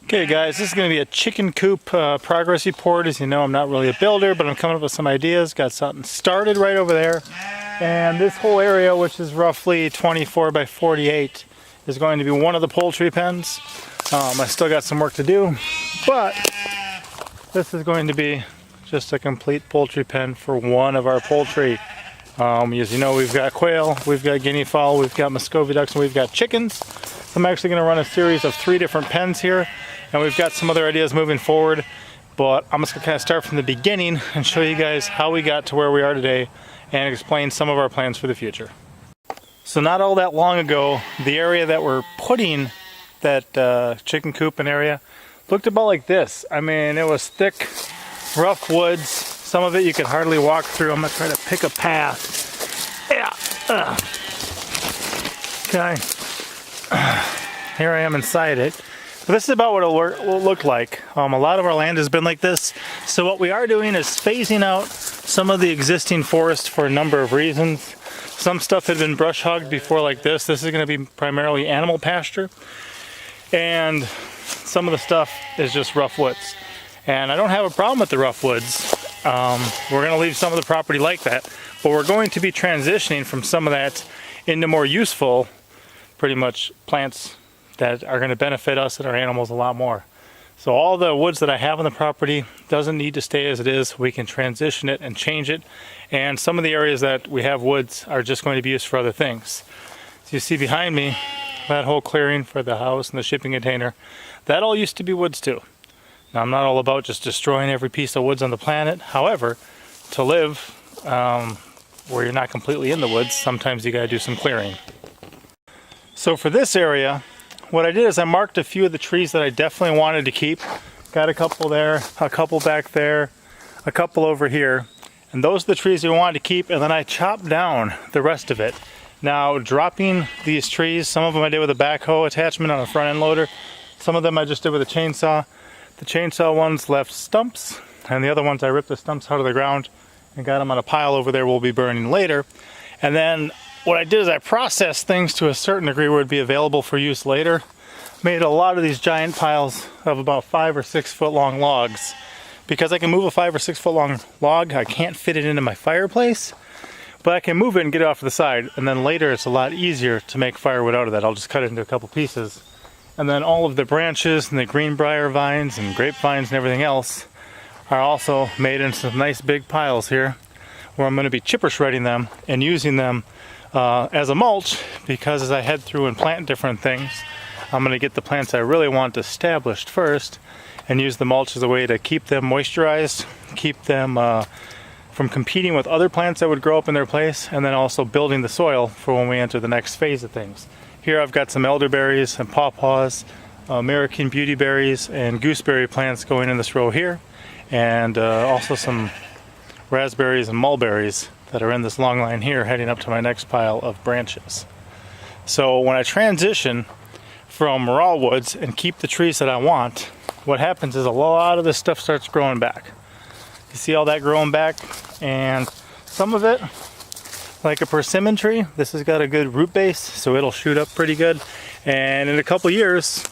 Okay guys, this is going to be a chicken coop progress report. As you know, I'm not really a builder, but I'm coming up with some ideas. Got something started right over there. And this whole area, which is roughly 24 by 48, is going to be one of the poultry pens. I still got some work to do, but this is going to be just a complete poultry pen for one of our poultry. As you know, we've got quail, we've got guinea fowl, we've got Muscovy ducks, and we've got chickens. So I'm actually going to run a series of 3 different pens here. And we've got some other ideas moving forward, but I'm just going to kind of start from the beginning and show you guys how we got to where we are today and explain some of our plans for the future. So not all that long ago, the area that we're putting that chicken coop in area looked about like this. I mean, it was thick, rough woods. Some of it you could hardly walk through. I'm going to try to pick a path. Yeah. Okay. Here I am inside it. So this is about what it'll look like. A lot of our land has been like this. So what we are doing is phasing out some of the existing forest for a number of reasons. Some stuff had been brush hogged before like this. This is going to be primarily animal pasture. And some of the stuff is just rough woods. And I don't have a problem with the rough woods. We're going to leave some of the property like that. But we're going to be transitioning from some of that into more useful, pretty much plants that are going to benefit us and our animals a lot more. So all the woods that I have on the property doesn't need to stay as it is. We can transition it and change it. And some of the areas that we have woods are just going to be used for other things. So you see behind me, that whole clearing for the house and the shipping container, that all used to be woods too. Now I'm not all about just destroying every piece of woods on the planet. However, to live where you're not completely in the woods, sometimes you got to do some clearing. So for this area, what I did is I marked a few of the trees that I definitely wanted to keep. Got a couple there, a couple back there, a couple over here. And those are the trees we wanted to keep, and then I chopped down the rest of it. Now, dropping these trees, some of them I did with a backhoe attachment on a front end loader. Some of them I just did with a chainsaw. The chainsaw ones left stumps, and the other ones I ripped the stumps out of the ground and got them on a pile over there we'll be burning later. And then what I did is I processed things to a certain degree where it'd be available for use later. Made a lot of these giant piles of about 5 or 6 foot long logs. Because I can move a 5 or 6 foot long log, I can't fit it into my fireplace, but I can move it and get it off to the side. And then later it's a lot easier to make firewood out of that. I'll just cut it into a couple pieces. And then all of the branches and the greenbrier vines and grapevines and everything else are also made in some nice big piles here, where I'm going to be chipper shredding them and using them as a mulch, because as I head through and plant different things, I'm going to get the plants I really want established first and use the mulch as a way to keep them moisturized, keep them from competing with other plants that would grow up in their place, and then also building the soil for when we enter the next phase of things. Here I've got some elderberries and pawpaws, American beautyberries, and gooseberry plants going in this row here, and also some raspberries and mulberries that are in this long line here heading up to my next pile of branches. So when I transition from raw woods and keep the trees that I want, what happens is a lot of this stuff starts growing back. You see all that growing back? And some of it, like a persimmon tree, this has got a good root base, so it'll shoot up pretty good. And in a couple years,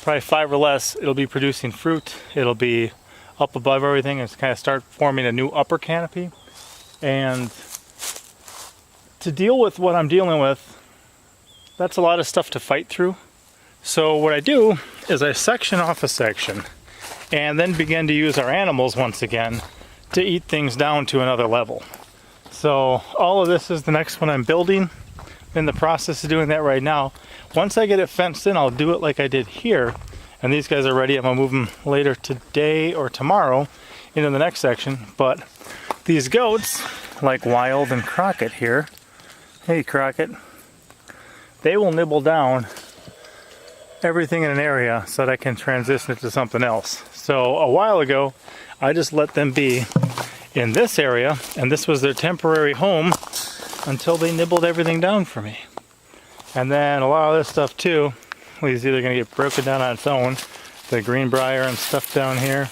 probably 5 or less, it'll be producing fruit. It'll be up above everything and kind of start forming a new upper canopy. And to deal with what I'm dealing with, that's a lot of stuff to fight through. So what I do is I section off a section and then begin to use our animals once again to eat things down to another level. So all of this is the next one I'm building. I'm in the process of doing that right now. Once I get it fenced in, I'll do it like I did here. And these guys are ready. I'm gonna move them later today or tomorrow into the next section. But these goats, like Wild and Crockett here, hey Crockett, they will nibble down everything in an area so that I can transition it to something else. So a while ago, I just let them be in this area, and this was their temporary home until they nibbled everything down for me. And then a lot of this stuff too is either going to get broken down on its own, the greenbrier and stuff down here,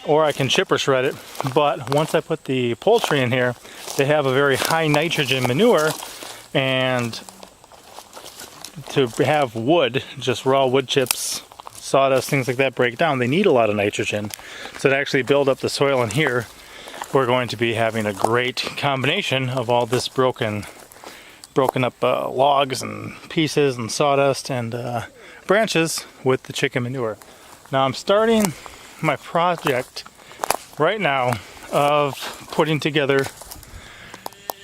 or I can chipper shred it. But once I put the poultry in here, they have a very high nitrogen manure, and to have wood, just raw wood chips, sawdust, things like that break down, they need a lot of nitrogen. So to actually build up the soil in here, we're going to be having a great combination of all this broken up logs and pieces and sawdust and branches with the chicken manure. Now I'm starting my project right now of putting together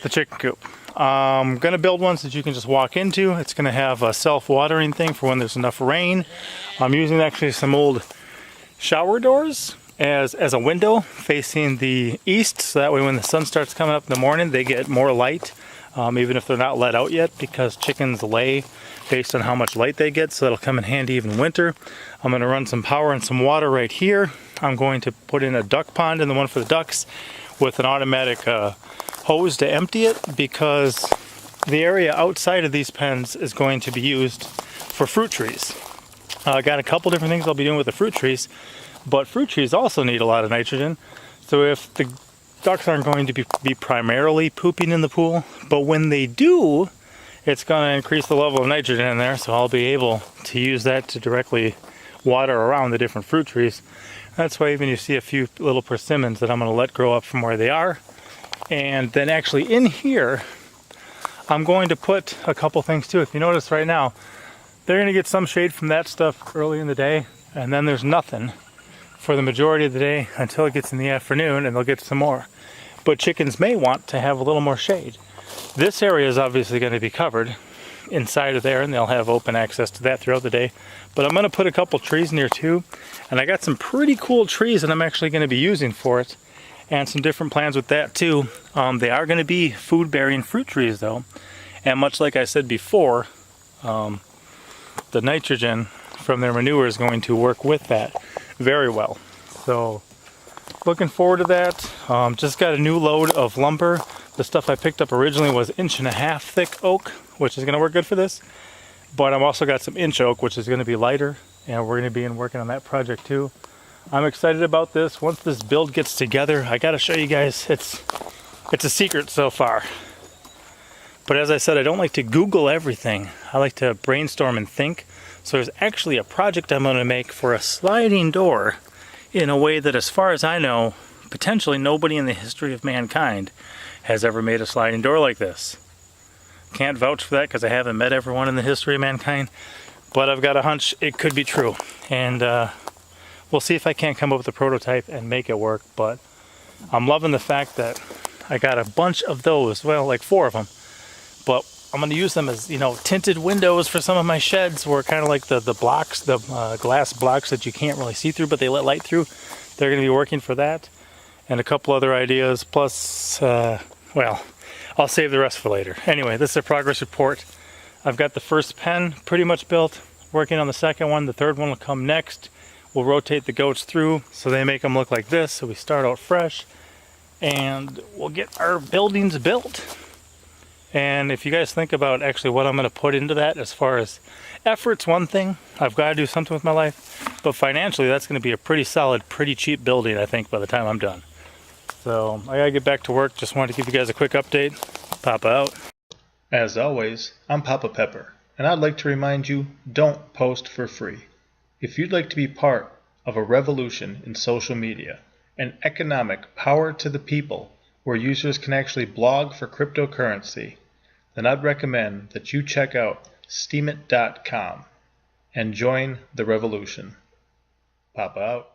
the chicken coop. I'm going to build one so that you can just walk into. It's going to have a self-watering thing for when there's enough rain. I'm using actually some old shower doors as a window facing the east, so that way when the sun starts coming up in the morning they get more light, even if they're not let out yet, because chickens lay based on how much light they get, so that'll come in handy even winter. I'm going to run some power and some water right here. I'm going to put in a duck pond in the one for the ducks with an automatic hose to empty it, because the area outside of these pens is going to be used for fruit trees. I got a couple different things I'll be doing with the fruit trees, but fruit trees also need a lot of nitrogen. So if the ducks aren't going to be primarily pooping in the pool, but when they do, it's going to increase the level of nitrogen in there, so I'll be able to use that to directly water around the different fruit trees. That's why even you see a few little persimmons that I'm going to let grow up from where they are. And then actually in here, I'm going to put a couple things too. If you notice right now, they're going to get some shade from that stuff early in the day, and then there's nothing for the majority of the day until it gets in the afternoon, and they'll get some more. But chickens may want to have a little more shade. This area is obviously going to be covered inside of there, and they'll have open access to that throughout the day. But I'm going to put a couple trees near too, and I got some pretty cool trees that I'm actually going to be using for it, and some different plans with that too. They are going to be food-bearing fruit trees though, and much like I said before, the nitrogen from their manure is going to work with that very well. So looking forward to that. Just got a new load of lumber. The stuff I picked up originally was 1.5 inch thick oak, which is going to work good for this. But I've also got some inch oak, which is going to be lighter, and we're going to be working on that project too. I'm excited about this. Once this build gets together, I got to show you guys. It's a secret so far. But as I said, I don't like to Google everything. I like to brainstorm and think. So there's actually a project I'm going to make for a sliding door in a way that, as far as I know, potentially nobody in the history of mankind has ever made a sliding door like this. Can't vouch for that because I haven't met everyone in the history of mankind, but I've got a hunch it could be true. And we'll see if I can't come up with a prototype and make it work. But I'm loving the fact that I got a bunch of those, well, like 4 of them. But I'm going to use them as, you know, tinted windows for some of my sheds, where kind of like the blocks, the glass blocks that you can't really see through, but they let light through. They're going to be working for that. And a couple other ideas, plus, well, I'll save the rest for later. Anyway, this is a progress report. I've got the first pen pretty much built, working on the second one. The third one will come next. We'll rotate the goats through so they make them look like this, so we start out fresh. And we'll get our buildings built. And if you guys think about actually what I'm going to put into that, as far as effort's one thing, I've got to do something with my life, but financially that's going to be a pretty solid, pretty cheap building, I think, by the time I'm done. So I gotta get back to work. Just wanted to give you guys a quick update. Papa out. As always, I'm Papa Pepper, and I'd like to remind you, don't post for free. If you'd like to be part of a revolution in social media, an economic power to the people where users can actually blog for cryptocurrency, then I'd recommend that you check out steemit.com and join the revolution. Papa out.